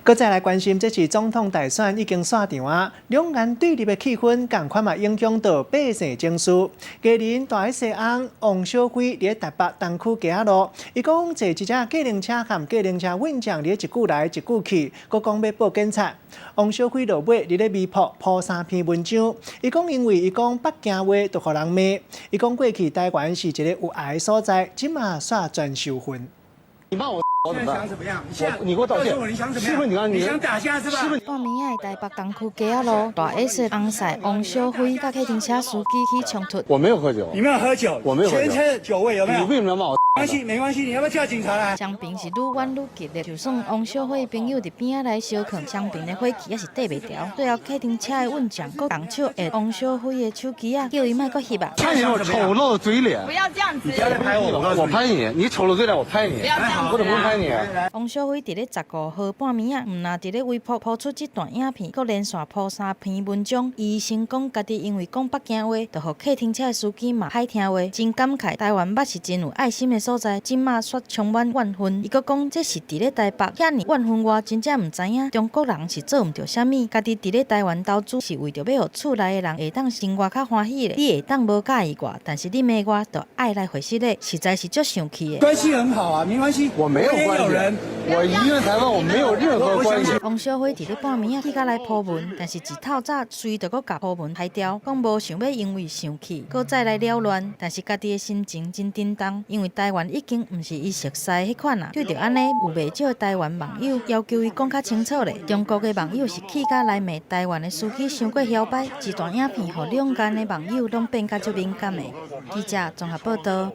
搁再来关心，这次总统大选已经散场啊，两岸对立的气氛共款嘛影响到百姓情绪。家人大西翁王小辉伫台北东区街仔路，伊讲坐一只计程车和计程车运将伫一句来一句去，佮讲要报警察。王小辉落尾伫咧微博铺3篇文章，伊讲因为伊讲北京话，就互人骂。伊讲过去台湾是一个有爱的所在，即马煞全受训。你骂我。 现在想怎么样？你给我道歉！你想怎么样？是不是你刚你想打架是吧？半暝仔台北东区街仔路，大 S 翁婿王小辉甲计程车司机起冲突。我没有喝酒。你没有喝酒？我没有喝酒。全车酒味有没有？你为什么要骂我？ 没关系，没关系，你要不要叫警察来？双边是愈冤愈激烈，就算王小辉朋友伫边仔来相劝，双边的火气也是抵袂掉。最后计程车的运将佫动手下王小辉的手机啊，叫伊莫佫翕啊。看你那丑陋的嘴脸！不要这样子！你不要再拍我！我拍你，你丑陋嘴脸，我拍你！不要这样！我怎么会拍你？王小辉伫咧15号半暝仔，毋但伫咧微博抛出这段影片，佫连续抛3篇文章。伊先讲家己因为讲北京话，就互计程车的司机嘛歹听话，真感慨台湾捌是真有爱心的所在，今嘛却充满怨愤。伊佫讲这是伫咧台北遐尼怨愤我，真正毋知影中国人是做毋着啥物，家己伫咧台湾投资是为着要互厝内的人会当生活较欢喜咧。你会当无介意我，但是你骂我，就爱来回事咧，实在是足生气的。关系很好啊，没关系。我没有关系。我移民台湾，我没有任何关系。王小辉伫咧半暝仔起甲来铺文，但是一透早随着佫甲铺文排掉，讲无想要因为生气，佫再来扰乱，但是家己的心情真震动，因为台湾已经毋是伊熟悉迄款啊。对着安尼，有袂少台湾网友要求伊讲较清楚咧。中国的网友是气甲来骂台湾的司机伤过摇摆，一段影片，互两岸的网友拢变甲足敏感的。记者综合报道。